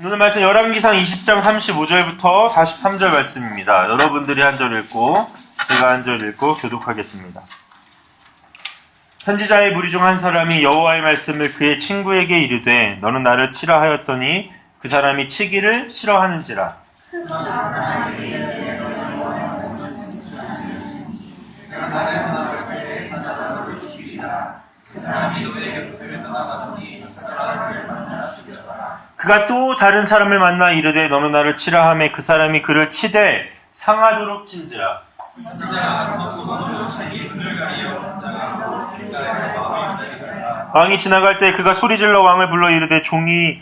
오늘 말씀 열왕기상 20장 35절부터 43절 말씀입니다. 여러분들이 한 절 읽고 제가 한 절 읽고 교독하겠습니다. 선지자의 무리 중 한 사람이 여호와의 말씀을 그의 친구에게 이르되 너는 나를 치라 하였더니 그 사람이 치기를 싫어하는지라. 그가 또 다른 사람을 만나 이르되 너는 나를 치라 하매 그 사람이 그를 치되 상하도록 친지라. 왕이 지나갈 때 그가 소리질러 왕을 불러 이르되 종이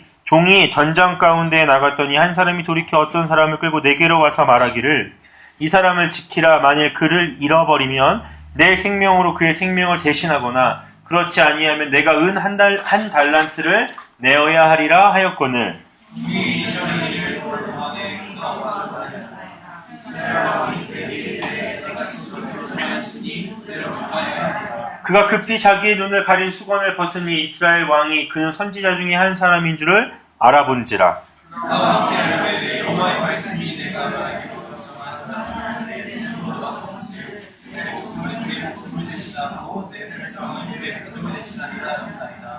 전장 가운데에 나갔더니 한 사람이 돌이켜 어떤 사람을 끌고 내게로 와서 말하기를 이 사람을 지키라. 만일 그를 잃어버리면 내 생명으로 그의 생명을 대신하거나 그렇지 아니하면 내가 은 한 달란트를 내어야 하리라 하였거늘. 그가 급히 자기의 눈을 가린 수건을 벗으니 이스라엘 왕이 그는 선지자 중에 한 사람인 줄을 알아본지라.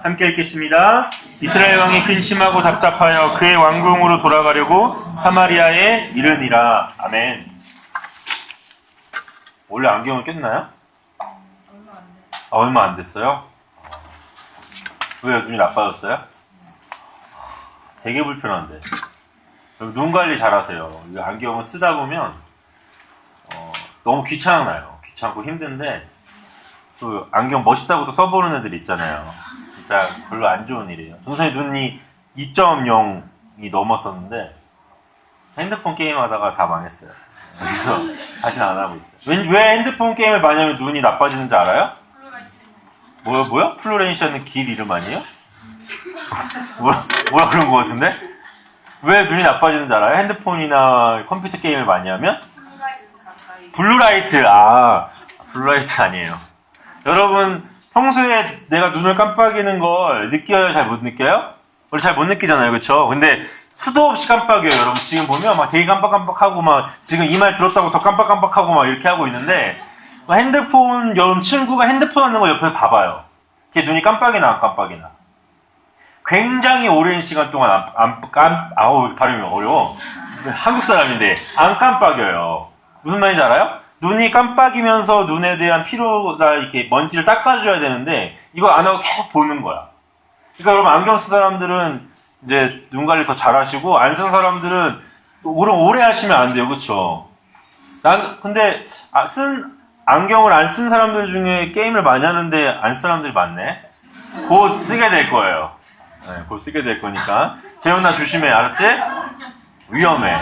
함께 읽겠습니다. 이스라엘 왕이 근심하고 답답하여 그의 왕궁으로 돌아가려고 사마리아에 이르니라. 아멘. 원래 안경을 꼈나요? 얼마 안 됐어요? 왜요? 눈이 나빠졌어요? 되게 불편한데. 눈 관리 잘하세요. 이 안경을 쓰다 보면 너무 귀찮아요. 귀찮고 힘든데 또 안경 멋있다고 또 써보는 애들 있잖아요. 진짜 별로 안 좋은 일이에요. 동생이 눈이 2.0이 넘었었는데 핸드폰 게임하다가 다 망했어요. 그래서 다시는 안 하고 있어요. 왜 핸드폰 게임을 많이 하면 눈이 나빠지는지 알아요? 뭐야? 플로렌시아는 길 이름 아니에요? 뭐야 그런 거 같은데? 왜 눈이 나빠지는지 알아요? 핸드폰이나 컴퓨터 게임을 많이 하면? 블루라이트. 블루라이트 아니에요. 여러분 평소에 내가 눈을 깜빡이는 걸 느껴요? 잘 못 느껴요? 원래 잘 못 느끼잖아요, 그렇죠? 근데 수도 없이 깜빡여요. 여러분 지금 보면 막 되게 깜빡깜빡하고 막 지금 이 말 들었다고 더 깜빡깜빡하고 막 이렇게 하고 있는데 핸드폰, 여러분 친구가 핸드폰 하는 거 옆에서 봐봐요. 걔 눈이 깜빡이나 안 깜빡이나. 굉장히 오랜 시간 동안 발음이 어려워. 한국 사람인데 안 깜빡여요. 무슨 말인지 알아요? 눈이 깜빡이면서 눈에 대한 피로나 이렇게 먼지를 닦아줘야 되는데 이거 안 하고 계속 보는 거야. 그러니까 여러분 안경 쓴 사람들은 이제 눈 관리 더 잘하시고 안 쓴 사람들은 오래 하시면 안 돼요, 그렇죠? 근데 안경을 안 쓴 사람들 중에 게임을 많이 하는데 안 쓴 사람들이 많네. 곧 쓰게 될 거예요. 네, 곧 쓰게 될 거니까 재훈아 조심해, 알았지? 위험해.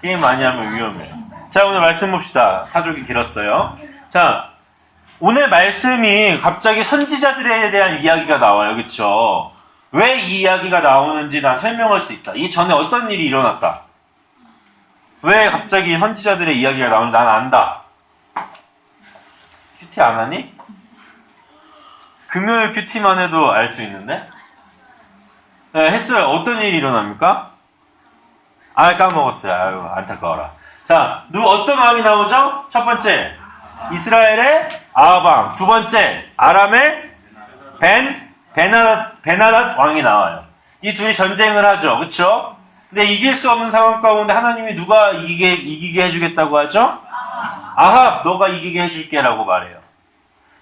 게임 많이 하면 위험해. 자, 오늘 말씀 봅시다. 사족이 길었어요. 자, 오늘 말씀이 갑자기 선지자들에 대한 이야기가 나와요. 그쵸? 왜 이 이야기가 나오는지 난 설명할 수 있다. 이 전에 어떤 일이 일어났다. 왜 갑자기 선지자들의 이야기가 나오는지 난 안다. 큐티 안 하니? 금요일 큐티만 해도 알 수 있는데? 네, 했어요. 어떤 일이 일어납니까? 까먹었어요. 아유, 안타까워라. 자, 어떤 왕이 나오죠? 첫 번째, 이스라엘의 아합. 두 번째, 아람의 베나닷 왕이 나와요. 이 둘이 전쟁을 하죠. 그쵸? 근데 이길 수 없는 상황 가운데 하나님이 누가 이기게 해주겠다고 하죠? 아합, 너가 이기게 해줄게라고 말해요.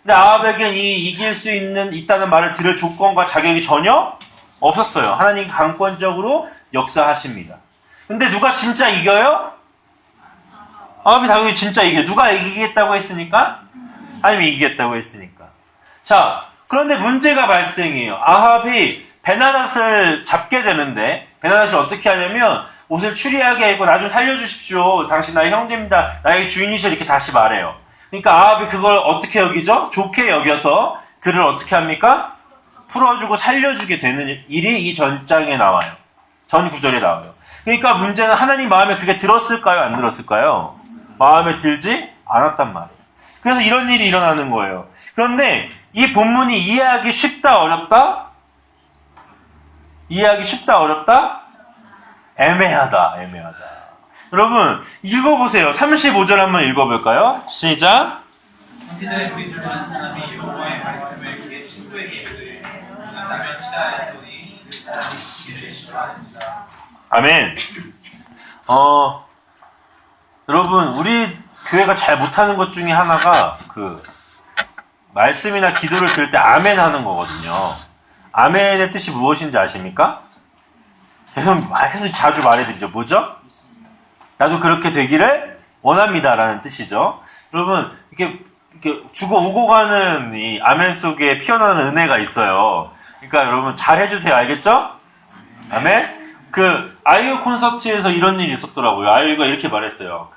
근데 아합에겐 이길 수 있다는 말을 들을 조건과 자격이 전혀 없었어요. 하나님 강권적으로 역사하십니다. 근데 누가 진짜 이겨요? 아합이 당연히 진짜 이겨요. 누가 이기겠다고 했으니까? 하나님이 이기겠다고 했으니까. 자, 그런데 문제가 발생해요. 아합이 베나닷을 잡게 되는데 베나닷이 어떻게 하냐면 옷을 추리하게 입고 나 좀 살려주십시오. 당신 나의 형제입니다. 나의 주인이시여 이렇게 다시 말해요. 그러니까 아합이 그걸 어떻게 여기죠? 좋게 여겨서 그를 어떻게 합니까? 풀어주고 살려주게 되는 일이 이 전장에 나와요. 전 구절에 나와요. 그러니까 문제는 하나님 마음에 그게 들었을까요? 안 들었을까요? 마음에 들지 않았단 말이에요. 그래서 이런 일이 일어나는 거예요. 그런데 이 본문이 이해하기 쉽다 어렵다? 이해하기 쉽다 어렵다? 애매하다. 애매하다. 여러분 읽어보세요. 35절 한번 읽어볼까요? 시작. 선지자의 무리 중 한 사람이 여호와의 말씀을 그의 친구에게 이르되 나면 치라 하였더니 그 사람이 치기를 싫어하는지라. 아멘. 여러분 우리 교회가 잘 못하는 것 중에 하나가 그 말씀이나 기도를 들을 때 아멘 하는 거거든요. 아멘의 뜻이 무엇인지 아십니까? 계속 자주 말해드리죠. 뭐죠? 나도 그렇게 되기를 원합니다라는 뜻이죠. 여러분 이렇게 주고 오고 가는 이 아멘 속에 피어나는 은혜가 있어요. 그러니까 여러분 잘 해주세요. 알겠죠? 아멘. 그 아이유 콘서트에서 이런 일이 있었더라고요. 아이유가 이렇게 말했어요.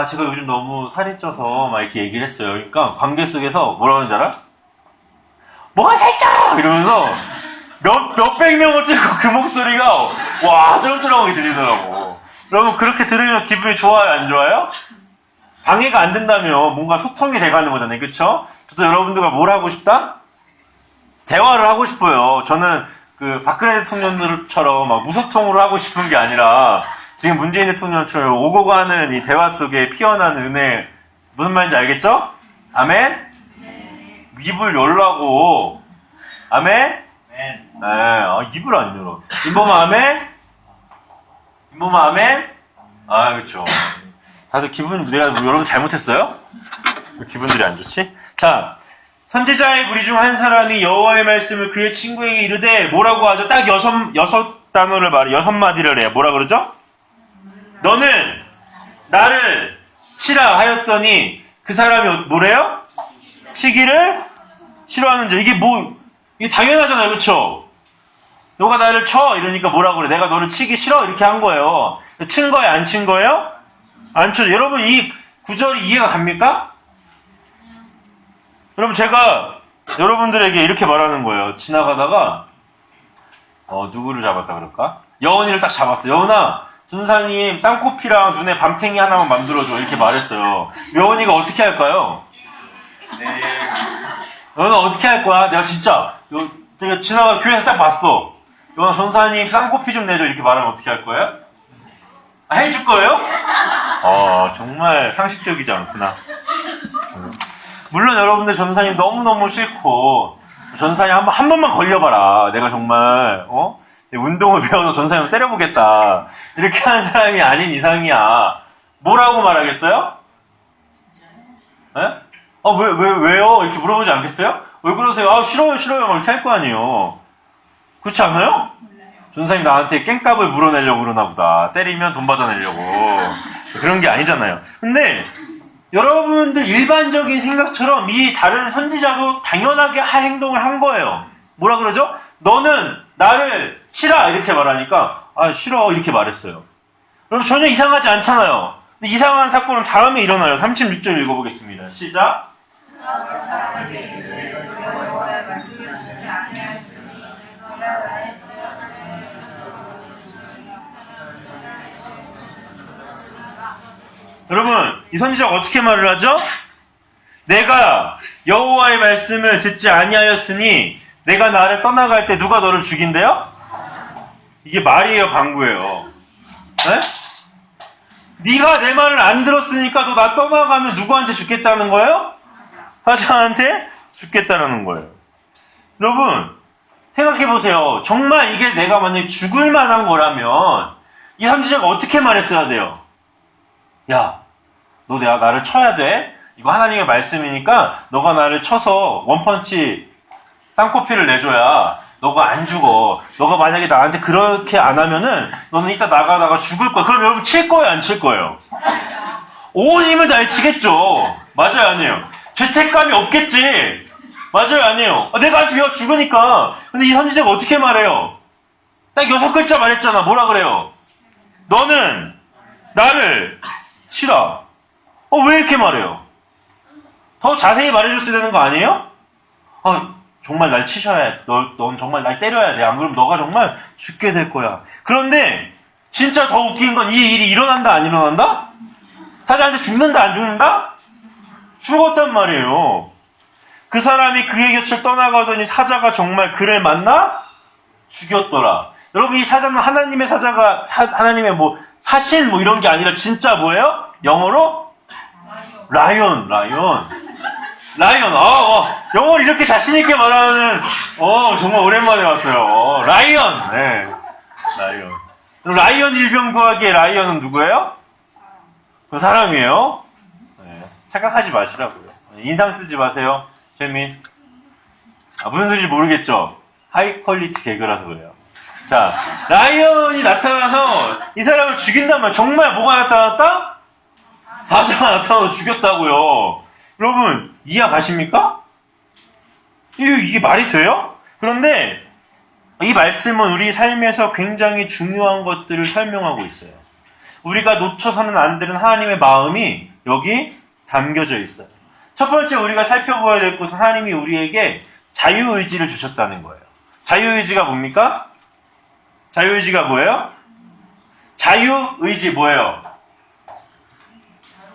제가 요즘 너무 살이 쪄서 막 이렇게 얘기를 했어요. 그러니까 관객 속에서 뭐라고 하는지 알아? 뭐가 살쪄! 이러면서 몇백 명을 찍고 그 목소리가 와 쩌렁쩌렁하게 들리더라고. 여러분 그렇게 들으면 기분이 좋아요? 안 좋아요? 방해가 안 된다면 뭔가 소통이 돼가는 거잖아요. 그쵸? 저도 여러분들과 뭘 하고 싶다? 대화를 하고 싶어요. 저는 그 박근혜 대통령들처럼 막 무소통으로 하고 싶은 게 아니라 지금 문재인 대통령처럼 오고 가는 이 대화 속에 피어나는 은혜 무슨 말인지 알겠죠? 아멘? 입을 열라고. 아멘? 네. 입을 안 열어. 인범아 아멘? 인범아 아멘? 그렇죠. 다들 내가 여러분 잘못했어요? 왜 기분들이 안 좋지? 자, 선지자의 무리 중 한 사람이 여호와의 말씀을 그의 친구에게 이르되 뭐라고 하죠? 딱 여섯 단어를 여섯 마디를 해요. 뭐라 그러죠? 너는 나를 치라 하였더니 그 사람이 뭐래요? 치기를 싫어하는지. 이게 당연하잖아요. 그렇죠? 너가 나를 쳐 이러니까 뭐라 그래? 내가 너를 치기 싫어 이렇게 한 거예요. 친 거예요? 안 친 거예요? 안 쳐. 여러분 이 구절이 이해가 갑니까? 여러분 제가 여러분들에게 이렇게 말하는 거예요. 지나가다가 누구를 잡았다 그럴까? 여원이를 딱 잡았어. 여원아, 전사님 쌍코피랑 눈에 밤탱이 하나만 만들어줘 이렇게 말했어요. 여원이가 어떻게 할까요? 네. 여원아 어떻게 할 거야? 내가 지나가 교회에서 딱 봤어. 여원아 전사님 쌍코피 좀 내줘 이렇게 말하면 어떻게 할 거예요? 해줄 거예요? 정말 상식적이지 않구나. 물론 여러분들 전사님 너무너무 싫고 전사님 한 번만 걸려봐라. 내가 정말 운동을 배워서 전사님을 때려보겠다. 이렇게 하는 사람이 아닌 이상이야. 뭐라고 말하겠어요? 예? 왜요? 이렇게 물어보지 않겠어요? 왜 그러세요? 싫어요. 이렇게 할 거 아니에요. 그렇지 않아요? 전사님 나한테 깽값을 물어내려고 그러나 보다. 때리면 돈 받아내려고. 그런 게 아니잖아요. 근데 여러분들 일반적인 생각처럼 이 다른 선지자도 당연하게 할 행동을 한 거예요. 뭐라 그러죠? 너는 나를 치라 이렇게 말하니까 싫어 이렇게 말했어요. 여러분 전혀 이상하지 않잖아요. 근데 이상한 사건은 다음에 일어나요. 36절 읽어보겠습니다. 시작. 여러분 이 선지자가 어떻게 말을 하죠? 내가 여호와의 말씀을 듣지 아니하였으니 내가 나를 떠나갈 때 누가 너를 죽인대요? 이게 말이에요, 방구예요. 네? 네가 내 말을 안 들었으니까 너 나 떠나가면 누구한테 죽겠다는 거예요? 사자한테 죽겠다는 거예요. 여러분 생각해보세요. 정말 이게 내가 만약에 죽을 만한 거라면 이 선지자가 어떻게 말했어야 돼요? 야, 너 나를 쳐야 돼? 이거 하나님의 말씀이니까 너가 나를 쳐서 원펀치 쌍코피를 내줘야 너가 안 죽어. 너가 만약에 나한테 그렇게 안 하면은 너는 이따 나가다가 죽을 거야. 그럼 여러분 칠 거예요? 안 칠 거예요? 온 힘을 다해 치겠죠. 맞아요? 아니에요? 죄책감이 없겠지. 맞아요? 아니에요? 내가 아직 얘가 죽으니까. 근데 이 선지자가 어떻게 말해요? 딱 6글자 말했잖아. 뭐라 그래요? 너는 나를 치라. 왜 이렇게 말해요? 더 자세히 말해줬어야 되는 거 아니에요? 정말 날 치셔야 해. 넌 정말 날 때려야 돼. 안 그러면 너가 정말 죽게 될 거야. 그런데 진짜 더 웃긴 건 이 일이 일어난다 안 일어난다? 사자한테 죽는다 안 죽는다? 죽었단 말이에요. 그 사람이 그의 곁을 떠나가더니 사자가 정말 그를 만나 죽였더라. 여러분 이 사자는 하나님의 사자가 하나님의 뭐 사신 뭐 이런 게 아니라 진짜 뭐예요? 영어로 라이언. 영어를 이렇게 자신 있게 말하는 정말 오랜만에 봤어요. 라이언. 네. 라이언. 라이언 일병 구하기에 라이언은 누구예요? 그 사람이에요. 네. 착각하지 마시라고요. 인상 쓰지 마세요. 재민. 무슨 소리인지 모르겠죠? 하이 퀄리티 개그라서 그래요. 자, 라이언이 나타나서 이 사람을 죽인다면 정말 뭐가 나타났다? 사자가 나타나서 죽였다고요. 여러분, 이해 가십니까? 이게 말이 돼요? 그런데 이 말씀은 우리 삶에서 굉장히 중요한 것들을 설명하고 있어요. 우리가 놓쳐서는 안 되는 하나님의 마음이 여기 담겨져 있어요. 첫 번째 우리가 살펴봐야 될 것은 하나님이 우리에게 자유의지를 주셨다는 거예요. 자유의지가 뭡니까? 자유의지가 뭐예요? 자유의지 뭐예요?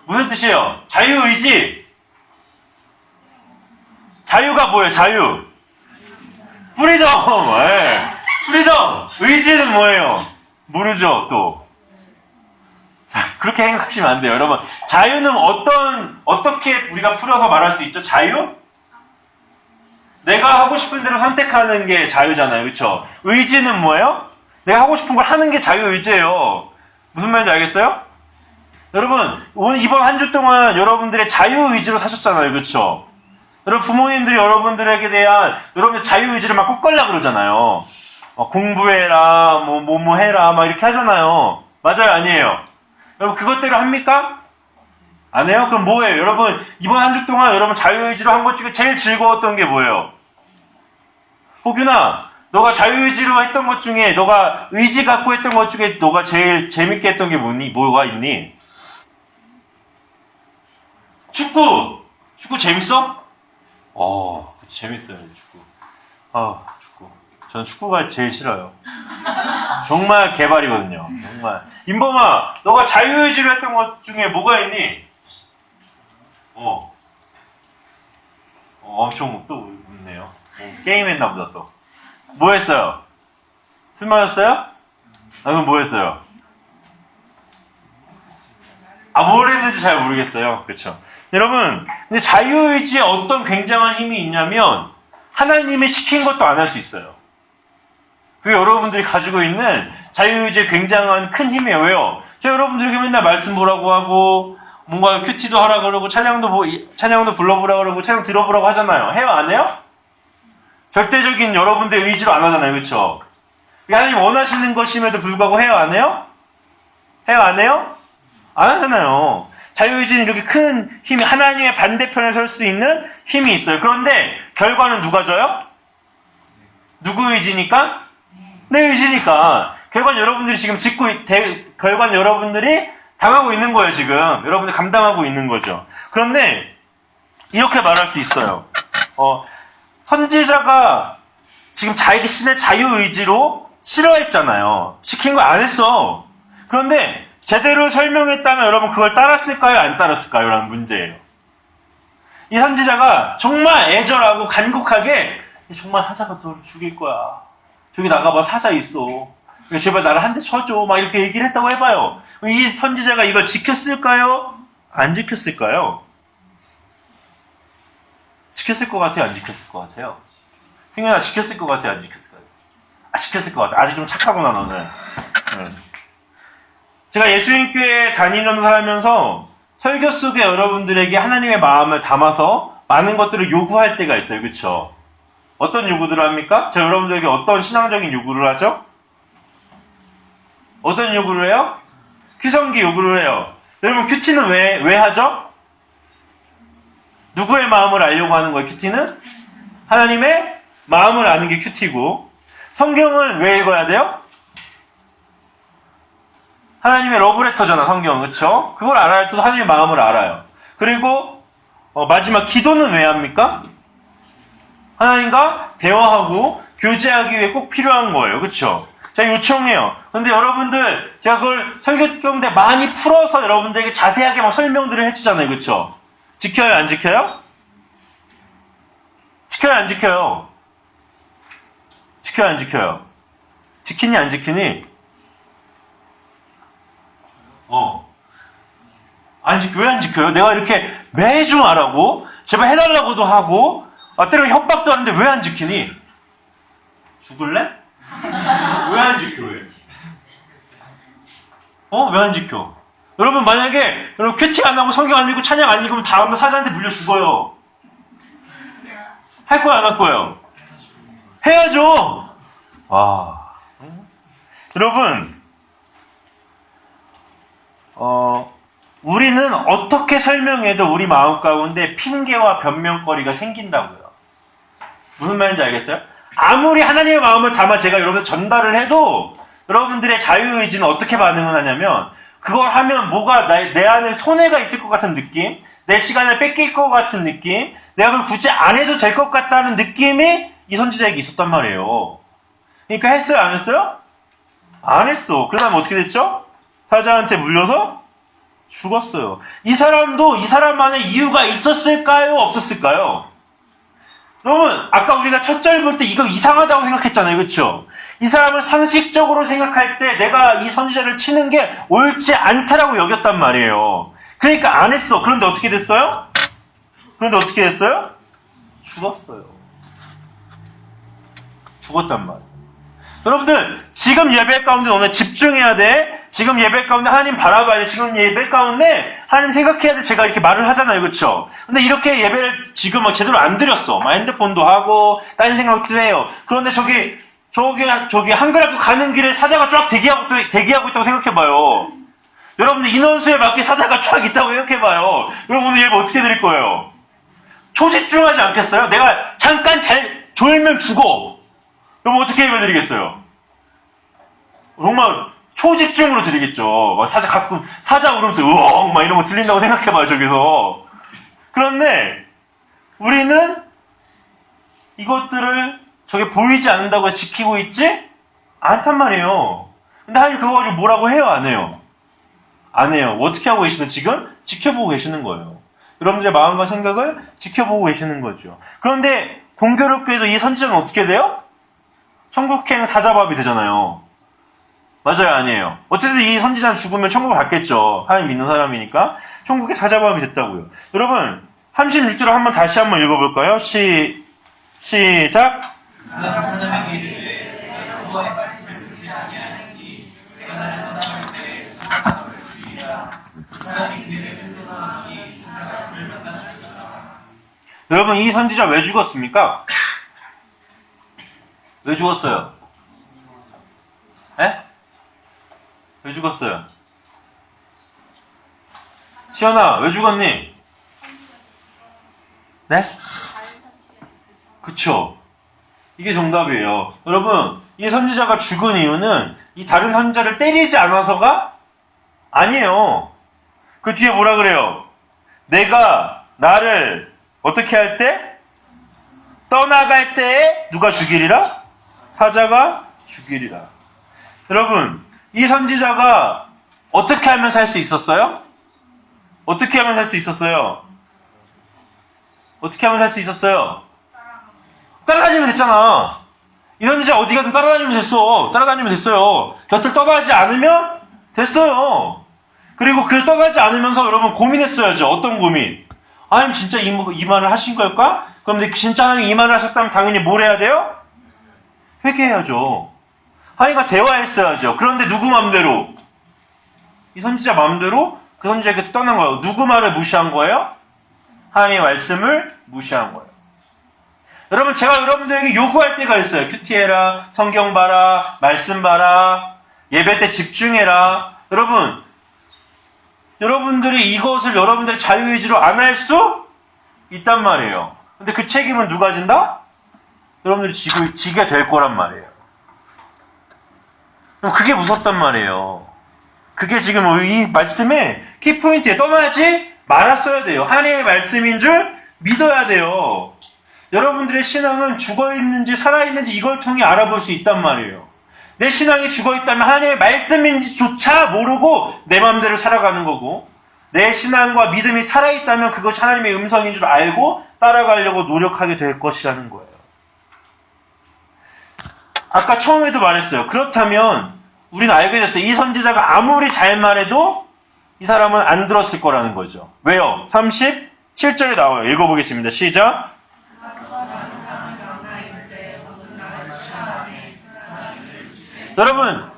무슨 뜻이에요? 자유의지. 자유가 뭐예요? 자유. 프리덤. 네. 프리덤. 의지는 뭐예요? 모르죠, 또. 자, 그렇게 생각하시면 안 돼요. 여러분, 자유는 어떻게 우리가 풀어서 말할 수 있죠? 자유? 내가 하고 싶은 대로 선택하는 게 자유잖아요. 그렇죠? 의지는 뭐예요? 내가 하고 싶은 걸 하는 게 자유의지예요. 무슨 말인지 알겠어요? 여러분, 이번 한 주 동안 여러분들의 자유의지로 사셨잖아요. 그렇죠? 여러분, 부모님들이 여러분들에게 대한 여러분의 자유의지를 막 꺾으려고 그러잖아요. 공부해라, 뭐 해라, 막 이렇게 하잖아요. 맞아요? 아니에요? 여러분, 그것대로 합니까? 안 해요? 그럼 뭐예요? 여러분, 이번 한 주 동안 여러분 자유의지로 한 것 중에 제일 즐거웠던 게 뭐예요? 호균아, 너가 자유의지로 했던 것 중에, 너가 의지 갖고 했던 것 중에 너가 제일 재밌게 했던 게 뭐가 있니? 축구! 축구 재밌어? 재밌어요, 축구. 축구. 저는 축구가 제일 싫어요. 정말 개발이거든요. 정말. 인범아, 너가 자유의지로 했던 것 중에 뭐가 있니? 엄청 또 웃네요. 게임 했나 보다 또. 뭐 했어요? 술 마셨어요? 그럼 뭐 했어요? 뭘 했는지 잘 모르겠어요. 그렇죠. 여러분, 근데 자유의지에 어떤 굉장한 힘이 있냐면 하나님이 시킨 것도 안 할 수 있어요. 그게 여러분들이 가지고 있는 자유의지의 굉장한 큰 힘이에요. 왜요? 제가 여러분들에게 맨날 말씀 보라고 하고 뭔가 큐티도 하라 그러고 찬양도 불러보라고 그러고 찬양 들어보라고 하잖아요. 해요? 안 해요? 절대적인 여러분들의 의지로 안 하잖아요. 그렇죠? 하나님 원하시는 것임에도 불구하고 해요? 안 해요? 해요? 안 해요? 안 하잖아요. 자유의지는 이렇게 큰 힘이 하나님의 반대편에 설 수 있는 힘이 있어요. 그런데 결과는 누가 져요? 누구 의지니까? 내 의지니까. 결과는 여러분들이 지금 결과는 여러분들이 당하고 있는 거예요, 지금. 여러분들 감당하고 있는 거죠. 그런데 이렇게 말할 수 있어요. 선지자가 지금 자기 신의 자유의지로 싫어했잖아요. 시킨 거 안 했어. 그런데 제대로 설명했다면 여러분 그걸 따랐을까요? 안 따랐을까요? 라는 문제예요. 이 선지자가 정말 애절하고 간곡하게 정말 사자가 너를 죽일 거야. 저기 나가봐, 사자 있어. 제발 나를 한 대 쳐줘. 막 이렇게 얘기를 했다고 해봐요. 이 선지자가 이걸 지켰을까요? 안 지켰을까요? 지켰을 것 같아요? 안 지켰을 것 같아요? 승현아, 지켰을 것 같아요? 안 지켰을 것 같아요? 지켰을 것 같아요. 아직 좀 착하구나, 너는. 제가 예수님교회 다니면서 살면서 설교 속에 여러분들에게 하나님의 마음을 담아서 많은 것들을 요구할 때가 있어요. 그렇죠? 어떤 요구들을 합니까? 제가 여러분들에게 어떤 신앙적인 요구를 하죠? 어떤 요구를 해요? 큐성기 요구를 해요. 여러분 큐티는 왜 하죠? 누구의 마음을 알려고 하는 거예요? 큐티는? 하나님의 마음을 아는 게 큐티고, 성경은 왜 읽어야 돼요? 하나님의 러브레터잖아, 성경은. 그렇죠? 그걸 알아야 또 하나님의 마음을 알아요. 그리고 마지막 기도는 왜 합니까? 하나님과 대화하고 교제하기 위해 꼭 필요한 거예요. 그렇죠? 제가 요청해요. 근데 여러분들 제가 그걸 설교 가운데 많이 풀어서 여러분들에게 자세하게 막 설명들을 해주잖아요. 그렇죠? 지켜요? 안 지켜요? 지켜요? 안 지켜요? 지켜요? 안 지켜요? 지키니 안 지키니? 안 지켜. 왜 안 지켜요? 내가 이렇게 매주 말하고 제발 해달라고도 하고 때로는 협박도 하는데 왜 안 지키니? 죽을래? 왜 안 지켜? 왜? 왜 안 지켜? 여러분 만약에 여러분 큐티 안 하고 성경 안 읽고 찬양 안 읽으면 다음에 사자한테 물려 죽어요. 할 거야 안 할 거예요? 해야죠. 여러분 우리는 어떻게 설명해도 우리 마음 가운데 핑계와 변명거리가 생긴다고요. 무슨 말인지 알겠어요? 아무리 하나님의 마음을 담아 제가 여러분들 전달을 해도 여러분들의 자유의지는 어떻게 반응을 하냐면 그걸 하면 뭐가 내 안에 손해가 있을 것 같은 느낌, 내 시간을 뺏길 것 같은 느낌, 내가 그걸 굳이 안 해도 될 것 같다는 느낌이 이 선지자에게 있었단 말이에요. 그러니까 했어요? 안 했어요? 안 했어. 그 다음에 어떻게 됐죠? 사자한테 물려서 죽었어요. 이 사람도 이 사람만의 이유가 있었을까요? 없었을까요? 여러분 아까 우리가 첫 절 볼 때 이거 이상하다고 생각했잖아요. 그렇죠? 이 사람을 상식적으로 생각할 때 내가 이 선지자를 치는 게 옳지 않다라고 여겼단 말이에요. 그러니까 안 했어. 그런데 어떻게 됐어요? 죽었어요. 죽었단 말이에요. 여러분들 지금 예배 가운데 너네 집중해야 돼. 지금 예배 가운데 하나님 바라봐야 돼. 지금 예배 가운데 하나님 생각해야 돼. 제가 이렇게 말을 하잖아요. 그렇죠? 근데 이렇게 예배를 지금 제대로 안 드렸어. 핸드폰도 하고 다른 생각도 해요. 그런데 저기 한글학교 가는 길에 사자가 쫙 대기하고 있다고 생각해봐요. 여러분들 인원수에 맞게 사자가 쫙 있다고 생각해봐요. 여러분 오늘 예배 어떻게 드릴 거예요? 초집중하지 않겠어요? 내가 잠깐 졸면 죽어. 그럼 어떻게 예배 드리겠어요? 정말 초집중으로 드리겠죠. 가끔 사자 울음소리 우엉 이런 거 들린다고 생각해봐요. 저기서. 그런데 우리는 이것들을 저게 보이지 않는다고 지키고 있지 않단 말이에요. 근데 하나님 그거 가지고 뭐라고 해요? 안 해요? 안 해요. 어떻게 하고 계시는 지금? 지켜보고 계시는 거예요. 여러분들의 마음과 생각을 지켜보고 계시는 거죠. 그런데 공교롭게도 이 선지자는 어떻게 돼요? 천국행 사자밥이 되잖아요. 맞아요? 아니에요? 어쨌든 이 선지자는 죽으면 천국을 갔겠죠. 하나님 믿는 사람이니까. 천국의 사자밥이 됐다고요. 여러분 36절을 다시 한번 읽어볼까요? 시작. 여러분 이 선지자 왜 죽었습니까? 왜 죽었어요? 에? 왜 죽었어요? 시연아 왜 죽었니? 네? 그쵸? 이게 정답이에요. 여러분 이 선지자가 죽은 이유는 이 다른 선지자를 때리지 않아서가 아니에요. 그 뒤에 뭐라 그래요? 내가 나를 어떻게 할 때? 떠나갈 때에 누가 죽이리라? 사자가 죽이리라. 여러분 이 선지자가 어떻게 하면 살 수 있었어요? 어떻게 하면 살 수 있었어요? 어떻게 하면 살 수 있었어요? 따라다니면 됐잖아. 이 선지자 어디 가든 따라다니면 됐어. 따라다니면 됐어요. 곁을 떠나지 않으면 됐어요. 그리고 그 떠나지 않으면서 여러분 고민했어야죠. 어떤 고민? 하나님 진짜 이 말을 하신 걸까? 그럼 진짜 하나님 이 말을 하셨다면 당연히 뭘 해야 돼요? 회개해야죠. 하나님과 대화했어야죠. 그런데 누구 마음대로? 이 선지자 마음대로 그 선지자에게 떠난 거예요. 누구 말을 무시한 거예요? 하나님의 말씀을 무시한 거예요. 여러분 제가 여러분들에게 요구할 때가 있어요. 큐티해라, 성경 봐라, 말씀 봐라, 예배 때 집중해라. 여러분들이 이것을 여러분들의 자유의지로 안 할 수 있단 말이에요. 근데 그 책임은 누가 진다? 여러분들이 지게 될 거란 말이에요. 그럼 그게 무섭단 말이에요. 그게 지금 이 말씀의 키포인트에 떠나지 말았어야 돼요. 하나님의 말씀인 줄 믿어야 돼요. 여러분들의 신앙은 죽어있는지 살아있는지 이걸 통해 알아볼 수 있단 말이에요. 내 신앙이 죽어있다면 하나님의 말씀인지조차 모르고 내 마음대로 살아가는 거고, 내 신앙과 믿음이 살아있다면 그것이 하나님의 음성인 줄 알고 따라가려고 노력하게 될 것이라는 거예요. 아까 처음에도 말했어요. 그렇다면 우리는 알게 됐어요. 이 선지자가 아무리 잘 말해도 이 사람은 안 들었을 거라는 거죠. 왜요? 37절에 나와요. 읽어보겠습니다. 시작. 여러분,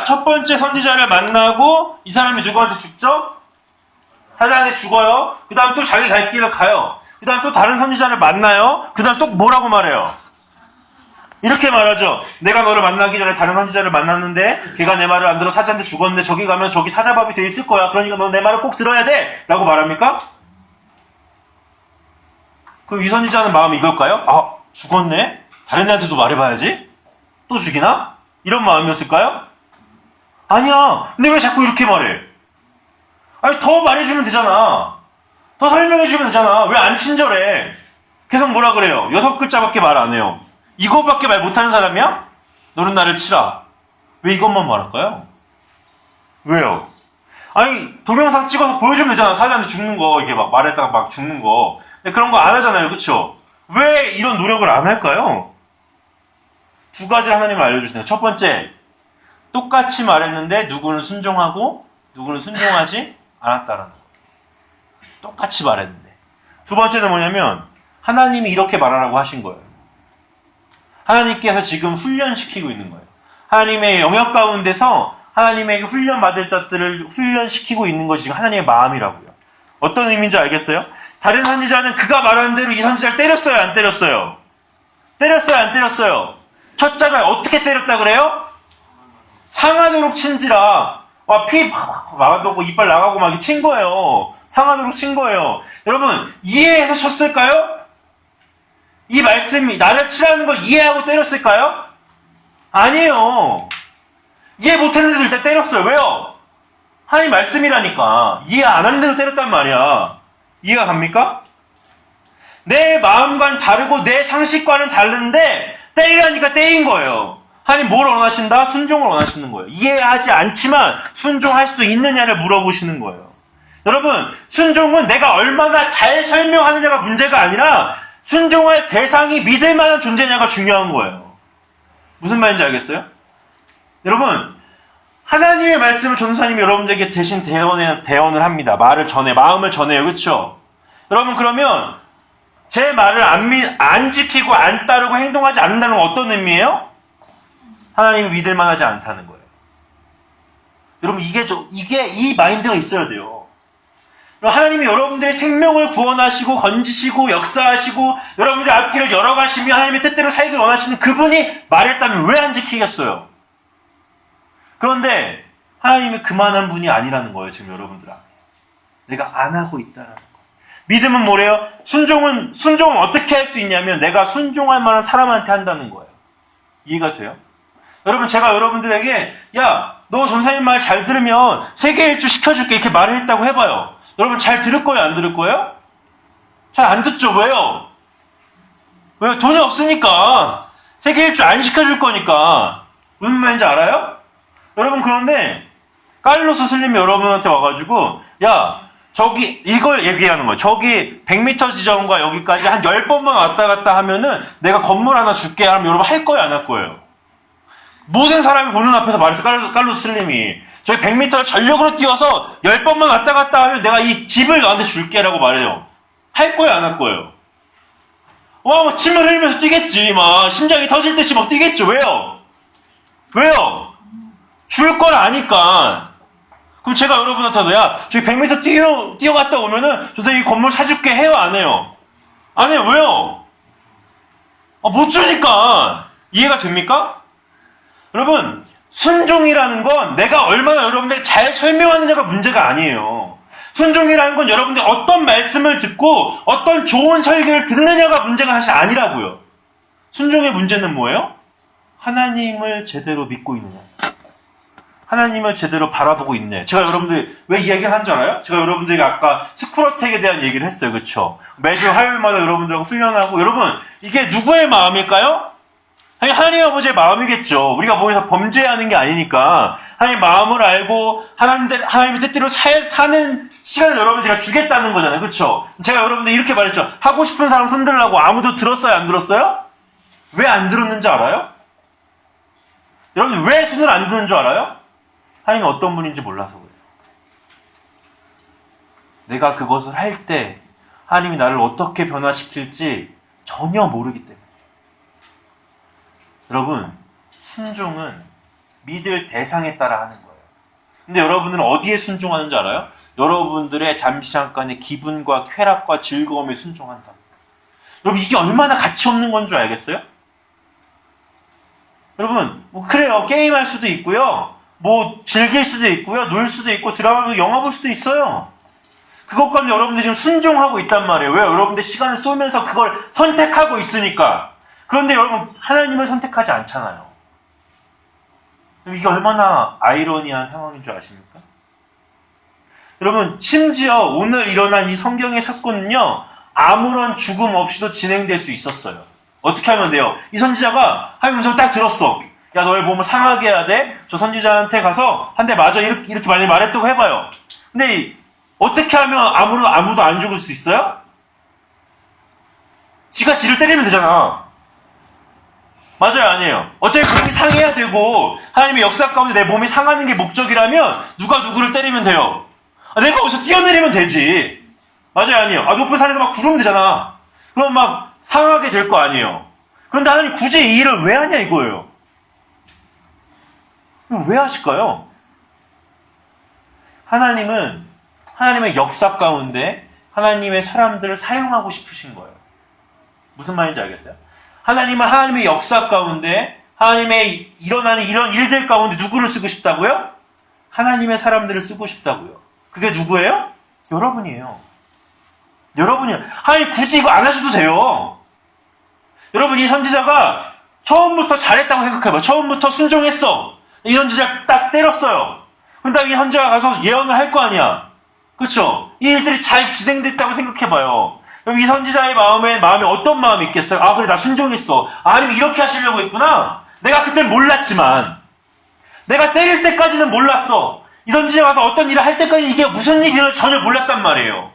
첫 번째 선지자를 만나고 이 사람이 누구한테 죽죠? 사자한테 죽어요. 그 다음 또 자기 갈 길을 가요. 그 다음 또 다른 선지자를 만나요. 그 다음 또 뭐라고 말해요? 이렇게 말하죠. 내가 너를 만나기 전에 다른 선지자를 만났는데 걔가 내 말을 안 들어 사자한테 죽었는데 저기 가면 저기 사자밥이 돼 있을 거야. 그러니까 너 내 말을 꼭 들어야 돼. 라고 말합니까? 그럼 이 선지자는 마음이 이걸까요? 아, 죽었네? 다른 애한테도 말해봐야지? 또 죽이나? 이런 마음이었을까요? 아니야. 근데 왜 자꾸 이렇게 말해? 아니, 더 말해주면 되잖아. 더 설명해주면 되잖아. 왜 안 친절해? 계속 뭐라 그래요? 6글자밖에 말 안 해요. 이것밖에 말 못하는 사람이야? 너는 나를 치라. 왜 이것만 말할까요? 왜요? 아니, 동영상 찍어서 보여주면 되잖아. 사람한테 죽는 거, 이게 막 말했다가 막 죽는 거. 근데 그런 거 안 하잖아요. 그쵸? 왜 이런 노력을 안 할까요? 두 가지 하나님을 알려주시네요. 첫 번째, 똑같이 말했는데 누구는 순종하고 누구는 순종하지 않았다라는 거. 똑같이 말했는데. 두 번째는 뭐냐면 하나님이 이렇게 말하라고 하신 거예요. 하나님께서 지금 훈련시키고 있는 거예요. 하나님의 영역 가운데서 하나님에게 훈련받을 자들을 훈련시키고 있는 것이 지금 하나님의 마음이라고요. 어떤 의미인지 알겠어요? 다른 선지자는 그가 말하는 대로 이 선지자를 때렸어요? 안 때렸어요? 때렸어요? 안 때렸어요? 쳤잖아요. 어떻게 때렸다 그래요? 상하도록 친지라. 와, 피 막아놓고 이빨 나가고 막 친 거예요. 상하도록 친 거예요. 여러분, 이해해서 쳤을까요? 이 말씀이 나를 치라는 걸 이해하고 때렸을까요? 아니에요. 이해 못했는데도 일단 때렸어요. 왜요? 하나님 말씀이라니까. 이해 안 하는데도 때렸단 말이야. 이해가 갑니까? 내 마음과는 다르고 내 상식과는 다른데 때리라니까 때린 거예요. 하나님 뭘 원하신다? 순종을 원하시는 거예요. 이해하지 않지만 순종할 수 있느냐를 물어보시는 거예요. 여러분, 순종은 내가 얼마나 잘 설명하느냐가 문제가 아니라 순종할 대상이 믿을 만한 존재냐가 중요한 거예요. 무슨 말인지 알겠어요? 여러분, 하나님의 말씀을 전도사님이 여러분들에게 대신 대언을 합니다. 마음을 전해요. 그렇죠? 여러분, 그러면 제 말을 안 지키고 안 따르고 행동하지 않는다는 건 어떤 의미예요? 하나님이 믿을 만하지 않다는 거예요. 여러분, 이게 이 마인드가 있어야 돼요. 하나님이 여러분들의 생명을 구원하시고 건지시고 역사하시고 여러분들의 앞길을 열어가시며 하나님의 뜻대로 살기를 원하시는 그분이 말했다면 왜 안 지키겠어요? 그런데 하나님이 그만한 분이 아니라는 거예요. 지금 여러분들 앞에. 내가 안 하고 있다라는 거예요. 믿음은 뭐래요? 순종은 어떻게 할 수 있냐면 내가 순종할 만한 사람한테 한다는 거예요. 이해가 돼요? 여러분, 제가 여러분들에게 야, 너 전사님 말 잘 들으면 세계일주 시켜줄게 이렇게 말을 했다고 해봐요. 여러분 잘 들을 거예요? 안 들을 거예요? 잘 안 듣죠? 왜요? 왜요? 돈이 없으니까. 세계일주 안 시켜줄 거니까. 무슨 말인지 알아요? 여러분, 그런데 깔로스 스님이 여러분한테 와가지고 야, 저기 이걸 얘기하는 거예요. 저기 100m 지점과 여기까지 한 10번만 왔다 갔다 하면은 내가 건물 하나 줄게 하면 여러분 할 거예요? 안 할 거예요? 모든 사람이 보는 앞에서 말했어. 깔로스 스님이 저기 100m를 전력으로 뛰어서 10번만 왔다 갔다 하면 내가 이 집을 너한테 줄게라고 말해요. 할 거예요? 안 할 거예요? 와, 막 침을 흘리면서 뛰겠지. 막 심장이 터질 듯이 막 뛰겠죠. 왜요? 왜요? 줄 걸 아니까. 그럼 제가 여러분한테도 야, 저기 100m 뛰어갔다 오면은 선생님 이 건물 사줄게 해요? 안 해요? 안 해요. 왜요? 못 주니까. 이해가 됩니까? 여러분, 순종이라는 건 내가 얼마나 여러분들 잘 설명하느냐가 문제가 아니에요. 순종이라는 건 여러분들 어떤 말씀을 듣고 어떤 좋은 설교를 듣느냐가 문제가 사실 아니라고요. 순종의 문제는 뭐예요? 하나님을 제대로 믿고 있느냐. 하나님을 제대로 바라보고 있네. 제가 여러분들 왜 이야기를 한 줄 알아요? 제가 여러분들에게 아까 스쿨어택에 대한 얘기를 했어요. 그렇죠? 매주 화요일마다 여러분들하고 훈련하고 여러분 이게 누구의 마음일까요? 하나님 아버지의 마음이겠죠. 우리가 뭐해서 범죄하는 게 아니니까 하나님 마음을 알고 하나님의 뜻대로 사는 시간을 여러분들이 주겠다는 거잖아요. 그렇죠? 제가 여러분들 이렇게 말했죠. 하고 싶은 사람 손들라고 아무도 들었어요? 안 들었어요? 왜 안 들었는지 알아요? 여러분 왜 손을 안 드는 줄 알아요? 하나님이 어떤 분인지 몰라서 그래요. 내가 그것을 할 때 하나님이 나를 어떻게 변화시킬지 전혀 모르기 때문에. 여러분, 순종은 믿을 대상에 따라 하는 거예요. 근데 여러분들은 어디에 순종하는 줄 알아요? 여러분들의 잠시 잠깐의 기분과 쾌락과 즐거움에 순종한다. 여러분, 이게 얼마나 가치 없는 건 줄 알겠어요? 여러분, 그래요. 게임할 수도 있고요. 즐길 수도 있고요. 놀 수도 있고, 드라마 보고 영화 볼 수도 있어요. 그것과는 여러분들이 지금 순종하고 있단 말이에요. 왜요? 여러분들 시간을 쏘면서 그걸 선택하고 있으니까. 그런데 여러분, 하나님을 선택하지 않잖아요. 이게 얼마나 아이러니한 상황인 줄 아십니까? 여러분, 심지어 오늘 일어난 이 성경의 사건은요, 아무런 죽음 없이도 진행될 수 있었어요. 어떻게 하면 돼요? 이 선지자가 하나님 음성을 딱 들었어. 야, 너의 몸을 상하게 해야 돼? 저 선지자한테 가서 한 대 맞아. 이렇게 만약에 말했다고 해봐요. 근데 어떻게 하면 아무도 안 죽을 수 있어요? 지가 지를 때리면 되잖아. 맞아요, 아니에요? 어차피 몸이 상해야 되고 하나님의 역사 가운데 내 몸이 상하는 게 목적이라면 누가 누구를 때리면 돼요? 내가 어디서 뛰어내리면 되지. 맞아요, 아니에요? 높은 산에서 막 구르면 되잖아. 그럼 막 상하게 될 거 아니에요? 그런데 하나님 굳이 이 일을 왜 하냐 이거예요. 왜 하실까요? 하나님은 하나님의 역사 가운데 하나님의 사람들을 사용하고 싶으신 거예요. 무슨 말인지 알겠어요? 하나님은 하나님의 역사 가운데 하나님의 일어나는 이런 일들 가운데 누구를 쓰고 싶다고요? 하나님의 사람들을 쓰고 싶다고요. 그게 누구예요? 여러분이에요. 여러분이에요. 하나님 굳이 이거 안 하셔도 돼요. 여러분, 이 선지자가 처음부터 잘했다고 생각해봐요. 처음부터 순종했어. 이 선지자 딱 때렸어요. 근데 이 선지자가 가서 예언을 할 거 아니야. 그렇죠? 이 일들이 잘 진행됐다고 생각해봐요. 그럼 이 선지자의 마음에 어떤 마음이 있겠어요? 그래, 나 순종했어. 아니면 이렇게 하시려고 했구나. 내가 그땐 몰랐지만, 내가 때릴 때까지는 몰랐어. 이 선지자가 가서 어떤 일을 할 때까지 이게 무슨 일인지 전혀 몰랐단 말이에요.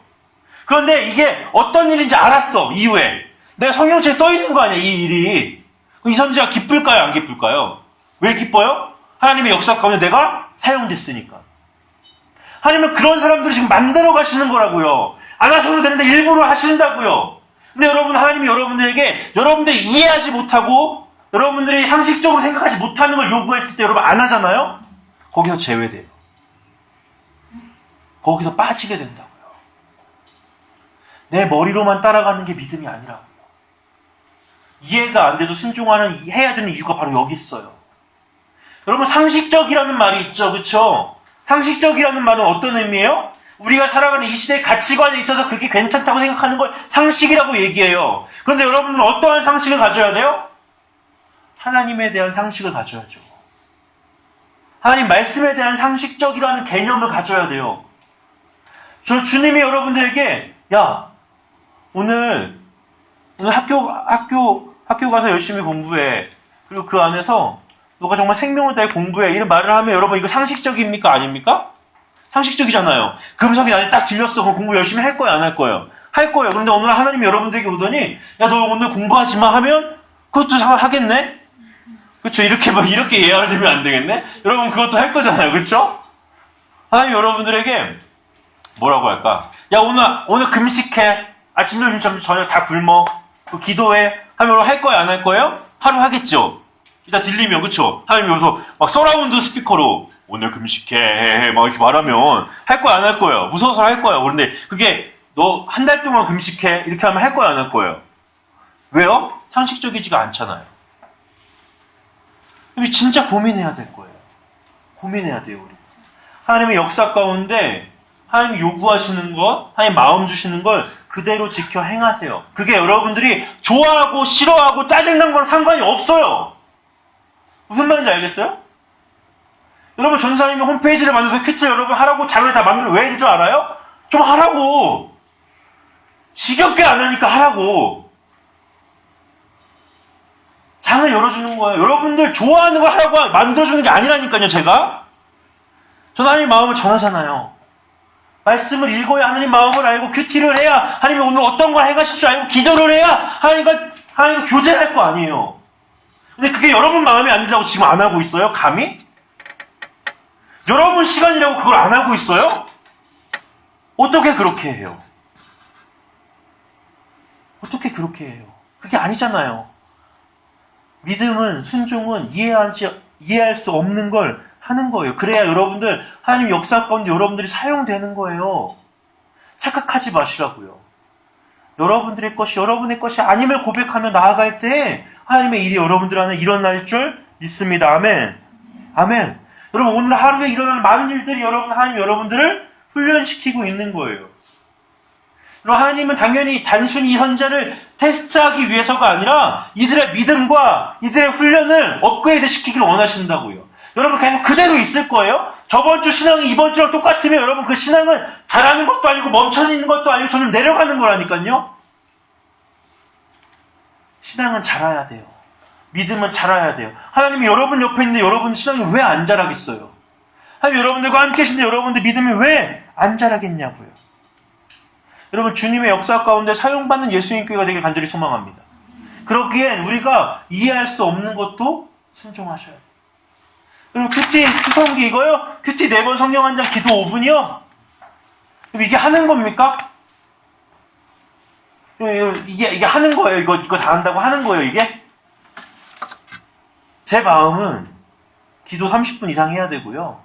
그런데 이게 어떤 일인지 알았어, 이후에. 내가 성경책에 써있는 거 아니야, 이 일이. 이 선지자가 기쁠까요, 안 기쁠까요? 왜 기뻐요? 하나님의 역사 가운데 내가 사용됐으니까. 하나님은 그런 사람들을 지금 만들어 가시는 거라고요. 안 하셔도 되는데 일부러 하신다고요. 근데 여러분, 하나님이 여러분들에게 여러분들이 이해하지 못하고 여러분들이 상식적으로 생각하지 못하는 걸 요구했을 때 여러분 안 하잖아요? 거기서 제외돼요. 거기서 빠지게 된다고요. 내 머리로만 따라가는 게 믿음이 아니라고요. 이해가 안 돼도 순종하는, 해야 되는 이유가 바로 여기 있어요. 여러분, 상식적이라는 말이 있죠. 그렇죠? 상식적이라는 말은 어떤 의미예요? 우리가 살아가는 이 시대의 가치관에 있어서 그게 괜찮다고 생각하는 걸 상식이라고 얘기해요. 그런데 여러분은 어떠한 상식을 가져야 돼요? 하나님에 대한 상식을 가져야죠. 하나님 말씀에 대한 상식적이라는 개념을 가져야 돼요. 주님이 여러분들에게, 야, 오늘 학교 가서 열심히 공부해. 그리고 그 안에서 너가 정말 생명을 다해 공부해. 이런 말을 하면 여러분 이거 상식적입니까? 아닙니까? 상식적이잖아요. 금성이 나한테 딱 들렸어. 그럼 공부 열심히 할 거예요? 안 할 거예요? 할 거예요. 그런데 오늘 하나님이 여러분들에게 오더니, 야, 너 오늘 공부하지 마 하면 그것도 하겠네? 그렇죠? 이렇게 예언을 들면 안 되겠네? 여러분 그것도 할 거잖아요. 그렇죠? 하나님 여러분들에게 뭐라고 할까? 야, 오늘 금식해. 아침, 점심, 저녁 다 굶어. 기도해. 하면 할 거예요? 안 할 거예요? 하루 하겠죠? 일단 들리면, 그쵸? 하나님 여기서 막 서라운드 스피커로 오늘 금식해. 막 이렇게 말하면 할 거야? 안 할 거예요? 무서워서 할 거예요. 그런데 그게 너 한 달 동안 금식해. 이렇게 하면 할 거야? 안 할 거예요? 왜요? 상식적이지가 않잖아요. 이게 진짜 고민해야 될 거예요. 고민해야 돼요, 우리. 하나님의 역사 가운데 하나님이 요구하시는 것, 하나님 마음 주시는 걸 그대로 지켜 행하세요. 그게 여러분들이 좋아하고 싫어하고 짜증난 건 상관이 없어요. 무슨 말인지 알겠어요? 여러분, 전사님이 홈페이지를 만들어서 큐티를 여러분 하라고 장을 다 만들어 왜인 줄 알아요? 좀 하라고. 지겹게 안 하니까 하라고. 장을 열어주는 거예요. 여러분들 좋아하는 거 하라고 만들어주는 게 아니라니까요, 제가. 전 하나님 마음을 전하잖아요. 말씀을 읽어야 하나님 마음을 알고 큐티를 해야 하나님이 오늘 어떤 걸 행하실 줄 알고 기도를 해야 하나님과 교제를 할 거 아니에요. 근데 그게 여러분 마음에 안 든다고 지금 안 하고 있어요? 감히? 여러분 시간이라고 그걸 안 하고 있어요? 어떻게 그렇게 해요? 어떻게 그렇게 해요? 그게 아니잖아요. 믿음은, 순종은 이해할 수 없는 걸 하는 거예요. 그래야 여러분들, 하나님 역사 가운데 여러분들이 사용되는 거예요. 착각하지 마시라고요. 여러분들의 것이 여러분의 것이 아님을 고백하며 나아갈 때 하나님의 일이 여러분들 안에 일어날 줄 믿습니다. 아멘. 아멘. 여러분 오늘 하루에 일어나는 많은 일들이 하나님 여러분들을 훈련시키고 있는 거예요. 그럼 하나님은 당연히 단순히 이 현자를 테스트하기 위해서가 아니라 이들의 믿음과 이들의 훈련을 업그레이드 시키기를 원하신다고요. 여러분 계속 그대로 있을 거예요? 저번 주 신앙이 이번 주랑 똑같으면 여러분 그 신앙은 잘하는 것도 아니고 멈춰 있는 것도 아니고 점점 내려가는 거라니까요. 신앙은 자라야 돼요. 믿음은 자라야 돼요. 하나님이 여러분 옆에 있는데 여러분 신앙이 왜 안 자라겠어요? 하나님 여러분들과 함께 계신데 여러분들 믿음이 왜 안 자라겠냐고요. 여러분 주님의 역사 가운데 사용받는 예수님 교회가 되길 간절히 소망합니다. 그러기엔 우리가 이해할 수 없는 것도 순종하셔야 돼요. 여러분 큐티 추성기 이거요? 큐티 4번 성경 한 장 기도 5분이요? 그럼 이게 하는 겁니까? 이게 하는 거예요. 이거 다 한다고 하는 거예요, 이게? 제 마음은 기도 30분 이상 해야 되고요.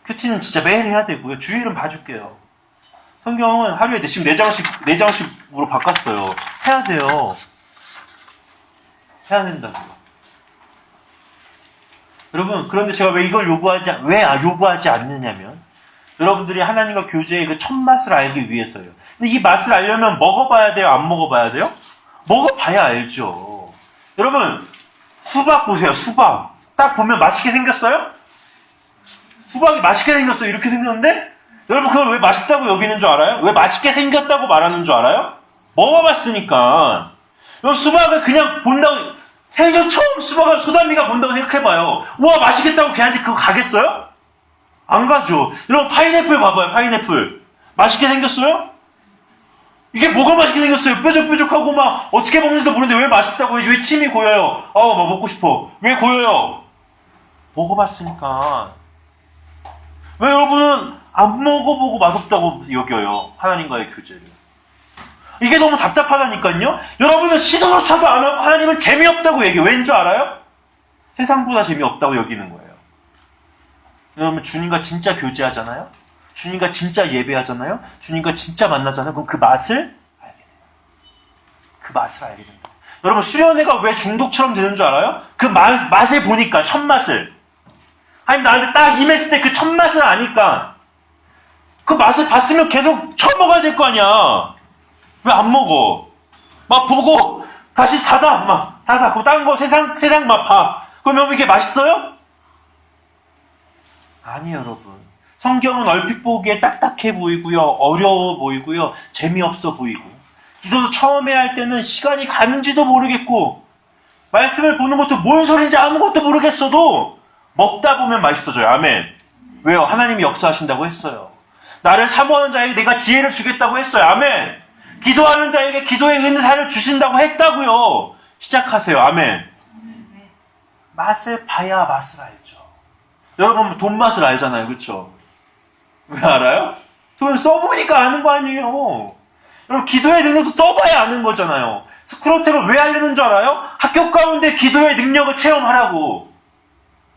큐티는 진짜 매일 해야 되고요. 주일은 봐줄게요. 성경은 하루에 지금 4장씩으로 바꿨어요. 해야 돼요. 해야 된다고요. 여러분, 그런데 제가 왜 이걸 요구하지 않느냐면, 여러분들이 하나님과 교제의 그 첫 맛을 알기 위해서요. 근데 이 맛을 알려면 먹어봐야 돼요? 안 먹어봐야 돼요? 먹어봐야 알죠. 여러분, 수박 보세요, 수박. 딱 보면 맛있게 생겼어요? 수박이 맛있게 생겼어요. 이렇게 생겼는데, 여러분, 그걸 왜 맛있다고 여기는 줄 알아요? 왜 맛있게 생겼다고 말하는 줄 알아요? 먹어봤으니까. 여러분, 수박을 그냥 본다고, 생전 처음 수박을 소담이가 본다고 생각해봐요. 우와, 맛있겠다고 걔한테 그거 가겠어요? 안 가죠. 여러분, 파인애플 봐봐요, 파인애플. 맛있게 생겼어요? 이게 뭐가 맛있게 생겼어요? 뾰족뾰족하고 막 어떻게 먹는지도 모르는데 왜 맛있다고 해야지? 왜 침이 고여요? 막 먹고 싶어. 왜 고여요? 먹어봤으니까. 왜 여러분은 안 먹어보고 맛없다고 여겨요? 하나님과의 교제를. 이게 너무 답답하다니까요? 여러분은 시도조차도 안 하고 하나님은 재미없다고 얘기해요. 왠 줄 알아요? 세상보다 재미없다고 여기는 거예요. 여러분 주님과 진짜 교제하잖아요? 주님과 진짜 예배하잖아요? 주님과 진짜 만나잖아요? 그럼 그 맛을 알게 돼요. 그 맛을 알게 된다. 여러분 수련회가 왜 중독처럼 되는 줄 알아요? 그 맛을 보니까 첫 맛을. 하나님 나한테 딱 임했을 때 그 첫 맛을 아니까 그 맛을 봤으면 계속 쳐먹어야 될 거 아니야. 왜 안 먹어? 막 보고 다시 닫아. 그럼 다른 거 세상 맛 봐. 그러면 이게 맛있어요? 아니 여러분. 성경은 얼핏 보기에 딱딱해 보이고요. 어려워 보이고요. 재미없어 보이고. 기도도 처음에 할 때는 시간이 가는지도 모르겠고 말씀을 보는 것도 뭔 소린지 아무것도 모르겠어도 먹다 보면 맛있어져요. 아멘. 왜요? 하나님이 역사하신다고 했어요. 나를 사모하는 자에게 내가 지혜를 주겠다고 했어요. 아멘. 기도하는 자에게 기도의 은사를 주신다고 했다고요. 시작하세요. 아멘. 맛을 봐야 맛을 알죠. 여러분 돈 맛을 알잖아요. 그렇죠? 왜 알아요? 돈 써보니까 아는 거 아니에요. 여러분 기도의 능력도 써봐야 아는 거잖아요. 스크로텍을 왜 알려는 줄 알아요? 학교 가운데 기도의 능력을 체험하라고.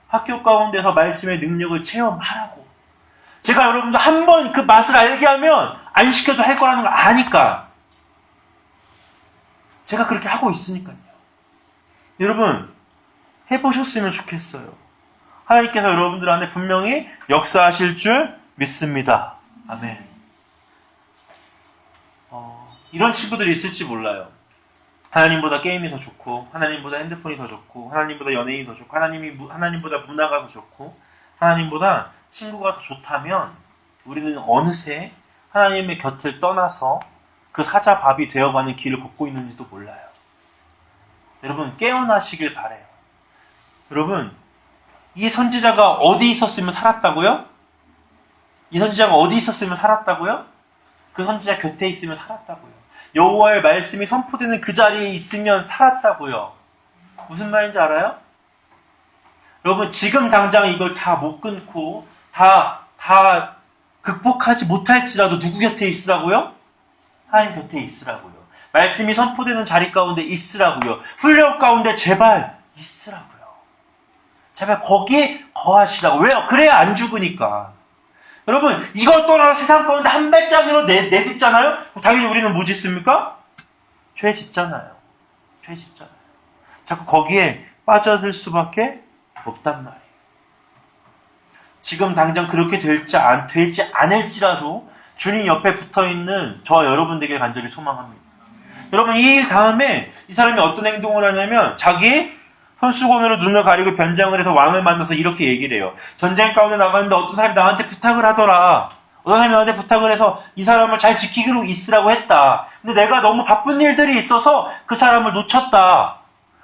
학교 가운데서 말씀의 능력을 체험하라고. 제가 여러분들 한 번 그 맛을 알게 하면 안 시켜도 할 거라는 걸 아니까. 제가 그렇게 하고 있으니까요. 여러분 해보셨으면 좋겠어요. 하나님께서 여러분들 안에 분명히 역사하실 줄 믿습니다. 아멘. 이런 친구들이 있을지 몰라요. 하나님보다 게임이 더 좋고, 하나님보다 핸드폰이 더 좋고, 하나님보다 연예인이 더 좋고, 하나님보다 문화가 더 좋고, 하나님보다 친구가 더 좋다면 우리는 어느새 하나님의 곁을 떠나서 그 사자밥이 되어가는 길을 걷고 있는지도 몰라요. 여러분 깨어나시길 바래요. 여러분 이 선지자가 어디 있었으면 살았다고요? 이 선지자가 어디 있었으면 살았다고요? 그 선지자 곁에 있으면 살았다고요. 여호와의 말씀이 선포되는 그 자리에 있으면 살았다고요. 무슨 말인지 알아요? 여러분 지금 당장 이걸 다 못 끊고 다 극복하지 못할지라도 누구 곁에 있으라고요? 하나님 곁에 있으라고요. 말씀이 선포되는 자리 가운데 있으라고요. 훈련 가운데 제발 있으라고요. 제발 거기에 거하시라고. 왜요? 그래야 안 죽으니까. 여러분 이것 떠나서 세상 가운데 한 발짝으로 내딛잖아요? 당연히 우리는 뭐 짓습니까? 죄 짓잖아요. 죄 짓잖아요. 자꾸 거기에 빠져들 수밖에 없단 말이에요. 지금 당장 그렇게 되지 않을지라도 주님 옆에 붙어있는 저 여러분들에게 간절히 소망합니다. 여러분 이 일 다음에 이 사람이 어떤 행동을 하냐면 자기 손수건으로 눈을 가리고 변장을 해서 왕을 만나서 이렇게 얘기를 해요. 전쟁 가운데 나가는데 어떤 사람이 나한테 부탁을 하더라. 어떤 사람이 나한테 부탁을 해서 이 사람을 잘 지키기로 있으라고 했다. 근데 내가 너무 바쁜 일들이 있어서 그 사람을 놓쳤다.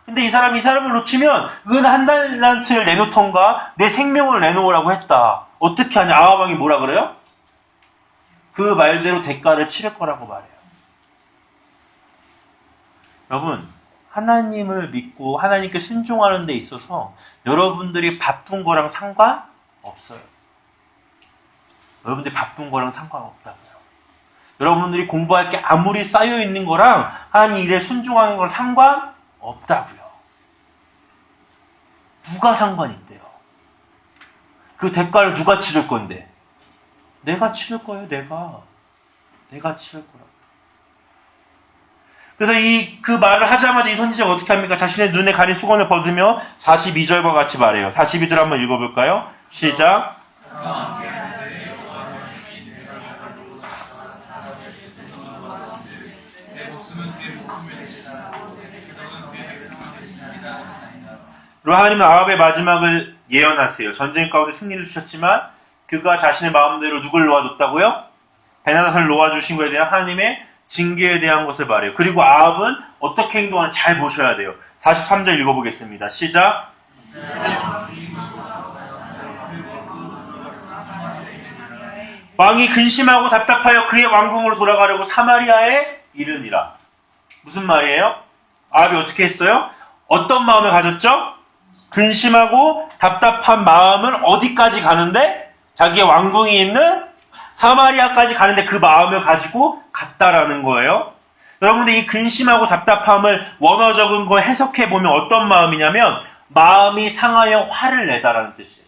근데 이 사람을 놓치면 은 1달란트를 내놓던가 내 생명을 내놓으라고 했다. 어떻게 하냐? 아합 왕이 뭐라 그래요? 그 말대로 대가를 치를 거라고 말해요. 여러분 하나님을 믿고 하나님께 순종하는 데 있어서 여러분들이 바쁜 거랑 상관없어요. 여러분들이 바쁜 거랑 상관없다고요. 여러분들이 공부할 게 아무리 쌓여있는 거랑 하나님 일에 순종하는 거랑 상관없다고요. 누가 상관이 있대요? 그 대가를 누가 치를 건데? 내가 치를 거예요. 내가 치를 거라고. 그래서 그 말을 하자마자 이 선지자가 어떻게 합니까? 자신의 눈에 가린 수건을 벗으며 42절과 같이 말해요. 42절 한번 읽어볼까요? 시작. 그리고 하나님은 아합의 마지막을 예언하세요. 전쟁 가운데 승리를 주셨지만 그가 자신의 마음대로 누굴 놓아줬다고요? 베나닷을 놓아주신 것에 대한 하나님의 징계에 대한 것을 말해요. 그리고 아합은 어떻게 행동하는지 잘 보셔야 돼요. 43절 읽어보겠습니다. 시작. 왕이 근심하고 답답하여 그의 왕궁으로 돌아가려고 사마리아에 이르니라. 무슨 말이에요? 아합이 어떻게 했어요? 어떤 마음을 가졌죠? 근심하고 답답한 마음은 어디까지 가는데? 자기의 왕궁이 있는 사마리아까지 가는데 그 마음을 가지고 갔다라는 거예요. 여러분들 이 근심하고 답답함을 원어적인 거 해석해보면 어떤 마음이냐면 마음이 상하여 화를 내다라는 뜻이에요.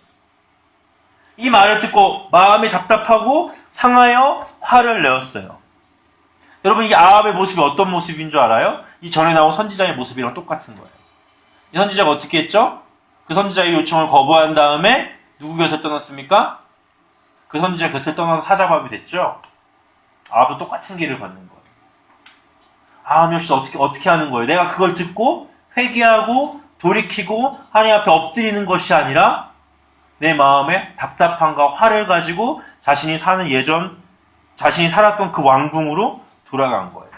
이 말을 듣고 마음이 답답하고 상하여 화를 내었어요. 여러분 이 아합의 모습이 어떤 모습인 줄 알아요? 이 전에 나온 선지자의 모습이랑 똑같은 거예요. 이 선지자가 어떻게 했죠? 그 선지자의 요청을 거부한 다음에 누구 곁에 떠났습니까? 그 선지자 곁에 떠나서 사자밥이 됐죠? 아합도 똑같은 길을 걷는 거예요. 아합 역시 어떻게 하는 거예요? 내가 그걸 듣고 회개하고 돌이키고 하나님 앞에 엎드리는 것이 아니라 내 마음에 답답함과 화를 가지고 자신이 살았던 그 왕궁으로 돌아간 거예요.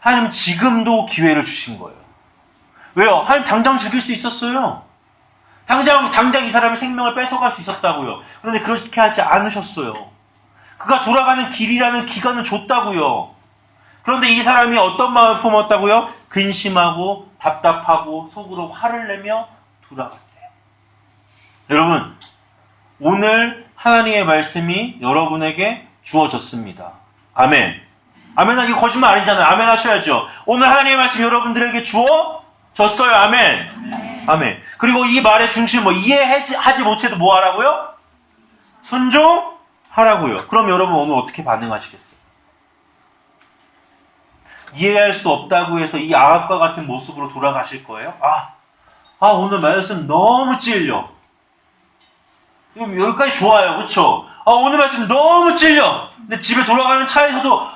하나님은 지금도 기회를 주신 거예요. 왜요? 하나님 당장 죽일 수 있었어요. 당장 이 사람의 생명을 뺏어갈 수 있었다고요. 그런데 그렇게 하지 않으셨어요. 그가 돌아가는 길이라는 기간을 줬다고요. 그런데 이 사람이 어떤 마음을 품었다고요? 근심하고 답답하고 속으로 화를 내며 돌아갔대요. 여러분, 오늘 하나님의 말씀이 여러분에게 주어졌습니다. 아멘. 아멘. 이거 거짓말 아니잖아요. 아멘 하셔야죠. 오늘 하나님의 말씀이 여러분들에게 주어졌어요. 아멘. 아멘. 그리고 이 말의 중심 이해하지 못해도 뭐 하라고요? 순종하라고요. 그럼 여러분 오늘 어떻게 반응하시겠어요? 이해할 수 없다고 해서 이 아합과 같은 모습으로 돌아가실 거예요? 오늘 말씀 너무 찔려. 여기까지 좋아요. 그쵸? 오늘 말씀 너무 찔려. 근데 집에 돌아가는 차에서도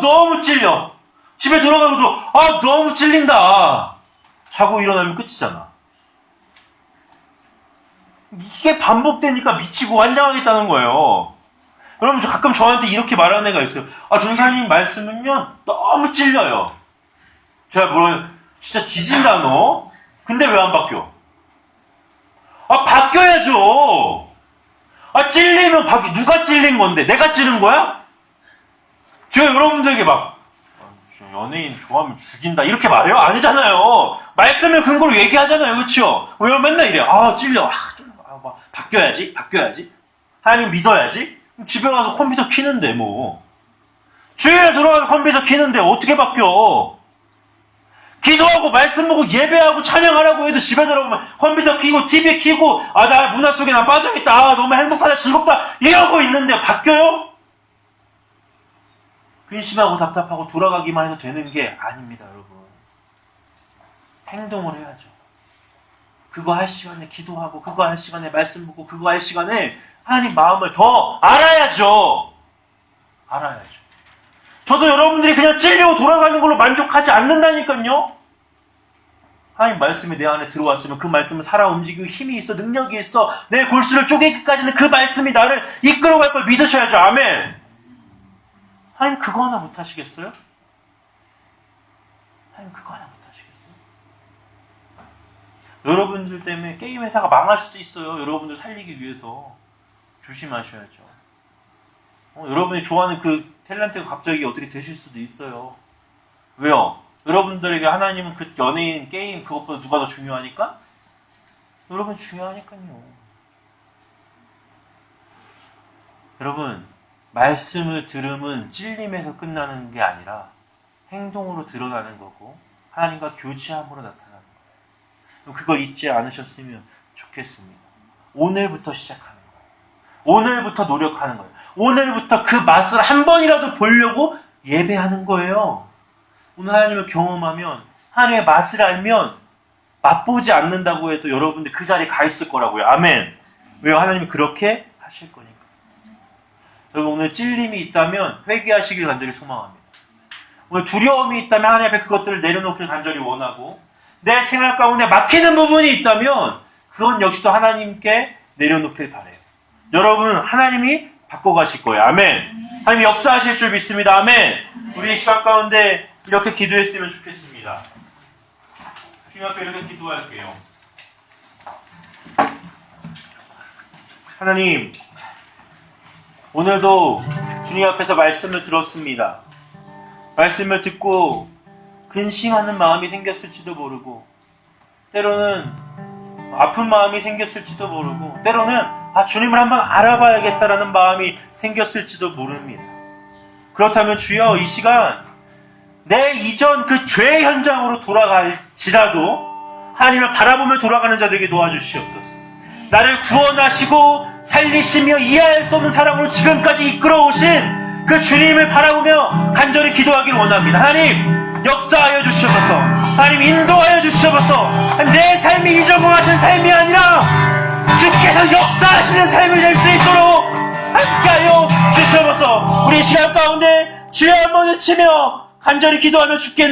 너무 찔려. 집에 돌아가서도 너무 찔린다. 자고 일어나면 끝이잖아. 이게 반복되니까 미치고 환장하겠다는 거예요. 여러분 가끔 저한테 이렇게 말하는 애가 있어요. 전사님 말씀은요 너무 찔려요. 제가 뭐라요? 진짜 뒤진다 너. 근데 왜 안 바뀌어? 바뀌어야죠. 찔리면 누가 찔린 건데? 내가 찌른 거야? 제가 여러분들에게 연예인 좋아하면 죽인다 이렇게 말해요? 아니잖아요. 말씀을 근거로 얘기하잖아요. 그렇죠? 왜 맨날 이래? 찔려. 막 바뀌어야지. 하나님 믿어야지. 집에 가서 컴퓨터 키는데 뭐. 주일에 들어가서 컴퓨터 키는데 어떻게 바뀌어? 기도하고 말씀 보고 예배하고 찬양하라고 해도 집에 들어가면 컴퓨터 키고 TV 키고 나 문화 속에 난 빠져있다. 너무 행복하다 즐겁다 이러고 있는데 바뀌어요? 근심하고 답답하고 돌아가기만 해도 되는 게 아닙니다, 여러분. 행동을 해야죠. 그거 할 시간에 기도하고 그거 할 시간에 말씀 보고 그거 할 시간에 하나님 마음을 더 알아야죠. 저도 여러분들이 그냥 찔리고 돌아가는 걸로 만족하지 않는다니까요. 하나님 말씀이 내 안에 들어왔으면 그 말씀은 살아 움직이고 힘이 있어 능력이 있어 내 골수를 쪼개기까지는 그 말씀이 나를 이끌어갈 걸 믿으셔야죠. 아멘. 하나님 그거 하나 못하시겠어요? 하나님 그거 하나 못하시겠어요? 여러분들 때문에 게임 회사가 망할 수도 있어요. 여러분들 살리기 위해서 조심하셔야죠. 여러분이 좋아하는 그 탤런트가 갑자기 어떻게 되실 수도 있어요. 왜요? 여러분들에게 하나님은 그 연예인, 게임 그것보다 누가 더 중요하니까? 여러분 중요하니까요. 여러분 말씀을 들음은 찔림에서 끝나는 게 아니라 행동으로 드러나는 거고 하나님과 교제함으로 나타나는 거예요. 그거 잊지 않으셨으면 좋겠습니다. 오늘부터 시작하는 거예요. 오늘부터 노력하는 거예요. 오늘부터 그 맛을 한 번이라도 보려고 예배하는 거예요. 오늘 하나님을 경험하면 하나님의 맛을 알면 맛보지 않는다고 해도 여러분들 그 자리에 가 있을 거라고요. 아멘. 왜요? 하나님이 그렇게 하실 거니까. 여러분 오늘 찔림이 있다면 회개하시길 간절히 소망합니다. 오늘 두려움이 있다면 하나님 앞에 그것들을 내려놓기를 간절히 원하고 내 생활 가운데 막히는 부분이 있다면 그건 역시도 하나님께 내려놓길 바라요. 여러분 하나님이 바꿔가실 거예요. 아멘. 하나님이 역사하실 줄 믿습니다. 아멘. 우리 시간 가운데 이렇게 기도했으면 좋겠습니다. 주님 앞에 이렇게 기도할게요. 하나님 오늘도 주님 앞에서 말씀을 들었습니다. 말씀을 듣고 근심하는 마음이 생겼을지도 모르고 때로는 아픈 마음이 생겼을지도 모르고 때로는 주님을 한번 알아봐야겠다라는 마음이 생겼을지도 모릅니다. 그렇다면 주여 이 시간 내 이전 그 죄 현장으로 돌아갈지라도 하나님을 바라보며 돌아가는 자들에게 도와주시옵소서. 나를 구원하시고 살리시며 이해할 수 없는 사랑으로 지금까지 이끌어오신 그 주님을 바라보며 간절히 기도하길 원합니다. 하나님 역사하여 주시옵소서. 하나님 인도하여 주시옵소서. 내 삶이 이전과 같은 삶이 아니라 주께서 역사하시는 삶이 될 수 있도록 함께하여 주시옵소서. 우리 시간 가운데 주여 한번 외치며 간절히 기도하며 주께